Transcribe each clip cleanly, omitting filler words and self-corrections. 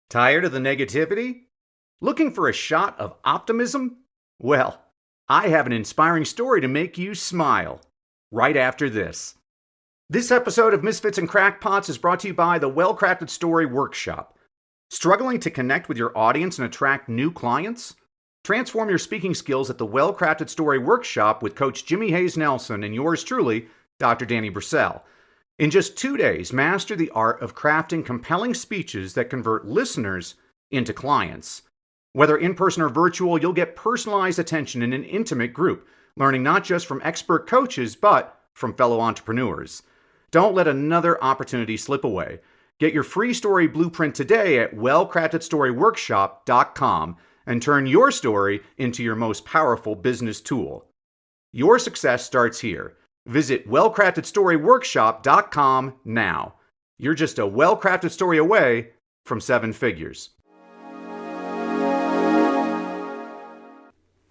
Tired of the negativity? Looking for a shot of optimism? Well, I have an inspiring story to make you smile right after this. This episode of Misfits and Crackpots is brought to you by the Well-Crafted Story Workshop. Struggling to connect with your audience and attract new clients? Transform your speaking skills at the Well-Crafted Story Workshop with Coach Jimmy Hayes Nelson and yours truly, Dr. Danny Brissell. In just 2 days, master the art of crafting compelling speeches that convert listeners into clients. Whether in-person or virtual, you'll get personalized attention in an intimate group, learning not just from expert coaches, but from fellow entrepreneurs. Don't let another opportunity slip away. Get your free story blueprint today at wellcraftedstoryworkshop.com and turn your story into your most powerful business tool. Your success starts here. Visit wellcraftedstoryworkshop.com now. You're just a well-crafted story away from 7 figures.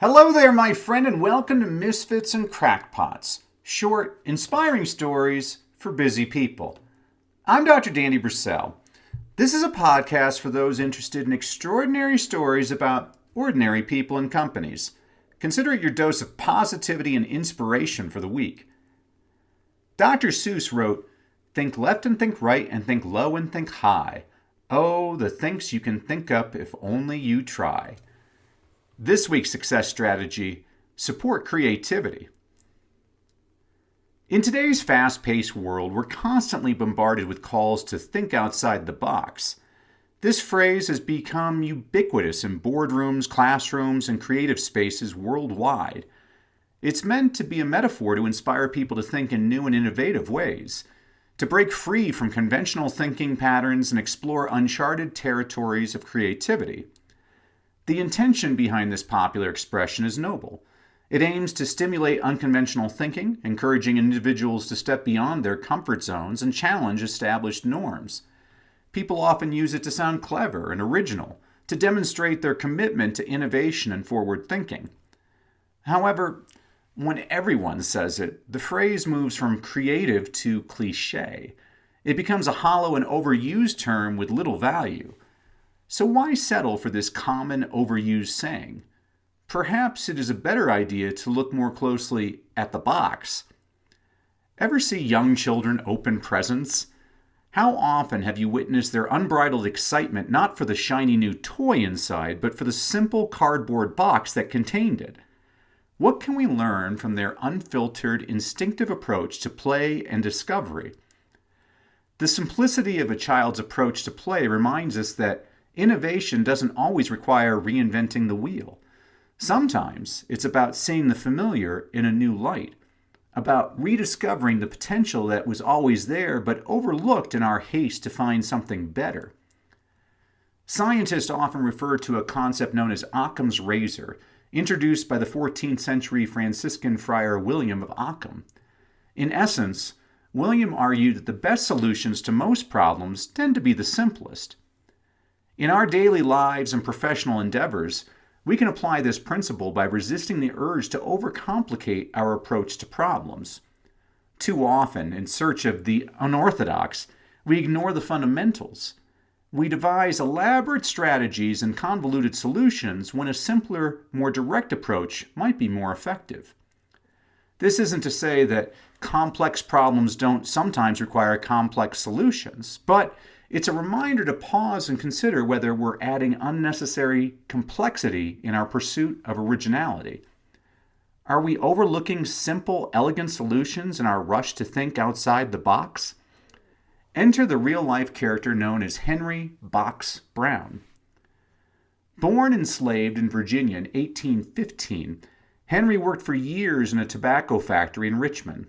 Hello there, my friend, and welcome to Misfits and Crackpots. Short, inspiring stories for busy people. I'm Dr. Danny Brissell. This is a podcast for those interested in extraordinary stories about ordinary people and companies. Consider it your dose of positivity and inspiration for the week. Dr. Seuss wrote, "Think left and think right and think low and think high. Oh, the thinks you can think up if only you try." This week's success strategy: support creativity. In today's fast-paced world, we're constantly bombarded with calls to think outside the box. This phrase has become ubiquitous in boardrooms, classrooms, and creative spaces worldwide. It's meant to be a metaphor to inspire people to think in new and innovative ways, to break free from conventional thinking patterns and explore uncharted territories of creativity. The intention behind this popular expression is noble. It aims to stimulate unconventional thinking, encouraging individuals to step beyond their comfort zones and challenge established norms. People often use it to sound clever and original, to demonstrate their commitment to innovation and forward thinking. However, when everyone says it, the phrase moves from creative to cliché. It becomes a hollow and overused term with little value. So why settle for this common overused saying? Perhaps it is a better idea to look more closely at the box. Ever see young children open presents? How often have you witnessed their unbridled excitement not for the shiny new toy inside, but for the simple cardboard box that contained it? What can we learn from their unfiltered, instinctive approach to play and discovery? The simplicity of a child's approach to play reminds us that innovation doesn't always require reinventing the wheel. Sometimes it's about seeing the familiar in a new light, about rediscovering the potential that was always there but overlooked in our haste to find something better. Scientists often refer to a concept known as Occam's razor, introduced by the 14th century Franciscan friar William of Ockham. In essence, William argued that the best solutions to most problems tend to be the simplest. In our daily lives and professional endeavors, we can apply this principle by resisting the urge to overcomplicate our approach to problems. Too often, in search of the unorthodox, we ignore the fundamentals. We devise elaborate strategies and convoluted solutions when a simpler, more direct approach might be more effective. This isn't to say that complex problems don't sometimes require complex solutions, but it's a reminder to pause and consider whether we're adding unnecessary complexity in our pursuit of originality. Are we overlooking simple, elegant solutions in our rush to think outside the box? Enter the real-life character known as Henry Box Brown. Born enslaved in Virginia in 1815, Henry worked for years in a tobacco factory in Richmond.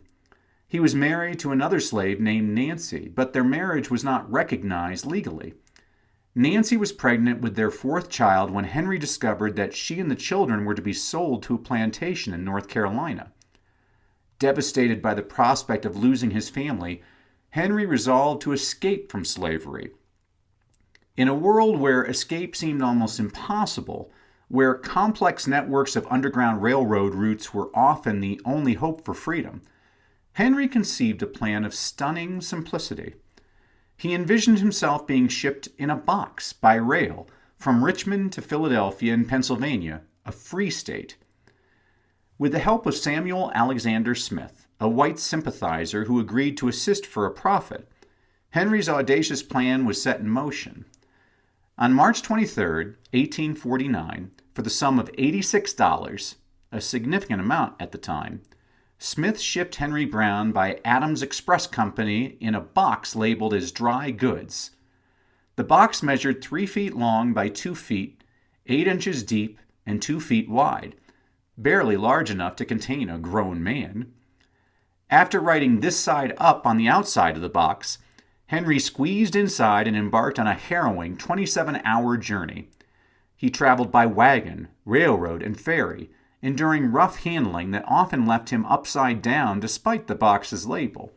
He was married to another slave named Nancy, but their marriage was not recognized legally. Nancy was pregnant with their 4th child when Henry discovered that she and the children were to be sold to a plantation in North Carolina. Devastated by the prospect of losing his family, Henry resolved to escape from slavery. In a world where escape seemed almost impossible, where complex networks of underground railroad routes were often the only hope for freedom, Henry conceived a plan of stunning simplicity. He envisioned himself being shipped in a box by rail from Richmond to Philadelphia in Pennsylvania, a free state. With the help of Samuel Alexander Smith, a white sympathizer who agreed to assist for a profit, Henry's audacious plan was set in motion. On March 23, 1849, for the sum of $86, a significant amount at the time, Smith shipped Henry Brown by Adams Express Company in a box labeled as dry goods. The box measured 3 feet long by 2 feet, 8 inches deep, and 2 feet wide, barely large enough to contain a grown man. After writing "this side up" on the outside of the box, Henry squeezed inside and embarked on a harrowing 27-hour journey. He traveled by wagon, railroad, and ferry, enduring rough handling that often left him upside down despite the box's label.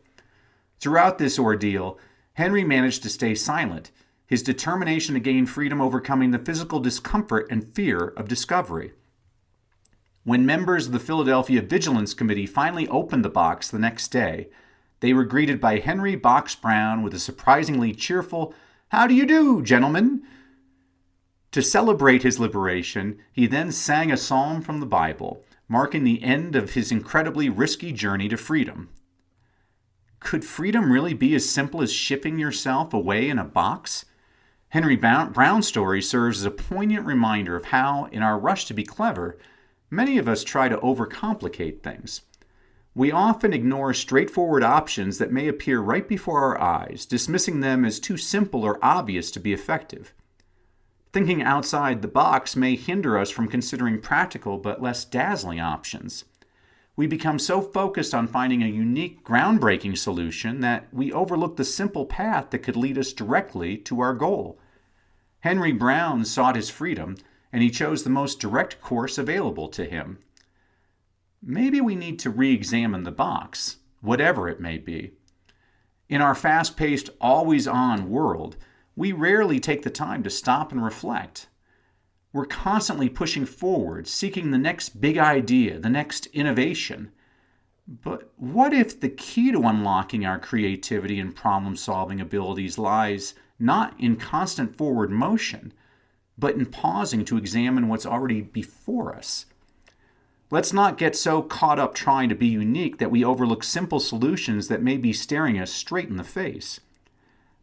Throughout this ordeal, Henry managed to stay silent, his determination to gain freedom overcoming the physical discomfort and fear of discovery. When members of the Philadelphia Vigilance Committee finally opened the box the next day, they were greeted by Henry Box Brown with a surprisingly cheerful, "How do you do, gentlemen?" To celebrate his liberation, he then sang a psalm from the Bible, marking the end of his incredibly risky journey to freedom. Could freedom really be as simple as shipping yourself away in a box? Henry Brown's story serves as a poignant reminder of how, in our rush to be clever, many of us try to overcomplicate things. We often ignore straightforward options that may appear right before our eyes, dismissing them as too simple or obvious to be effective. Thinking outside the box may hinder us from considering practical but less dazzling options. We become so focused on finding a unique, groundbreaking solution that we overlook the simple path that could lead us directly to our goal. Henry Brown sought his freedom, and he chose the most direct course available to him. Maybe we need to re-examine the box, whatever it may be. In our fast-paced, always-on world, we rarely take the time to stop and reflect. We're constantly pushing forward, seeking the next big idea, the next innovation. But what if the key to unlocking our creativity and problem-solving abilities lies not in constant forward motion, but in pausing to examine what's already before us? Let's not get so caught up trying to be unique that we overlook simple solutions that may be staring us straight in the face.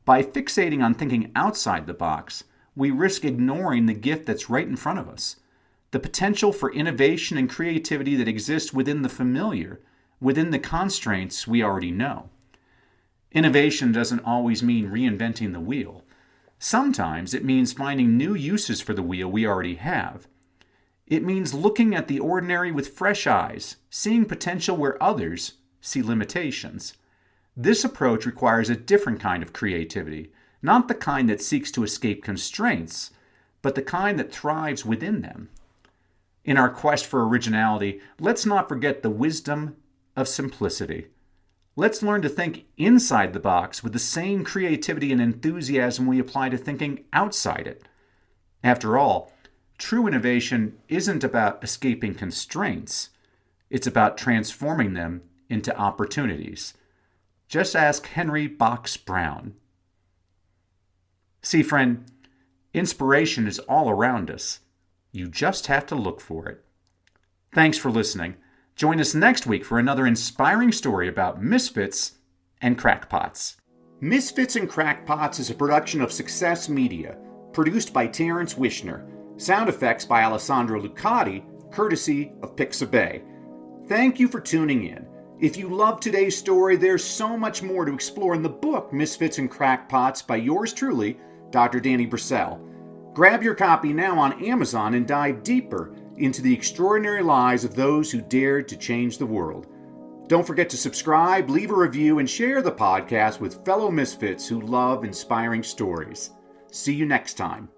By fixating on thinking outside the box, we risk ignoring the gift that's right in front of us, the potential for innovation and creativity that exists within the familiar, within the constraints we already know. Innovation doesn't always mean reinventing the wheel. Sometimes it means finding new uses for the wheel we already have. It means looking at the ordinary with fresh eyes, seeing potential where others see limitations. This approach requires a different kind of creativity, not the kind that seeks to escape constraints, but the kind that thrives within them. In our quest for originality, let's not forget the wisdom of simplicity. Let's learn to think inside the box with the same creativity and enthusiasm we apply to thinking outside it. After all, true innovation isn't about escaping constraints. It's about transforming them into opportunities. Just ask Henry Box Brown. See, friend, inspiration is all around us. You just have to look for it. Thanks for listening. Join us next week for another inspiring story about misfits and crackpots. Misfits and Crackpots is a production of Success Media, produced by Terrence Wishner. Sound effects by Alessandro Lucati, courtesy of Pixabay. Thank you for tuning in. If you love today's story, there's so much more to explore in the book Misfits and Crackpots by yours truly, Dr. Danny Brissell. Grab your copy now on Amazon and dive deeper into the extraordinary lives of those who dared to change the world. Don't forget to subscribe, leave a review, and share the podcast with fellow misfits who love inspiring stories. See you next time.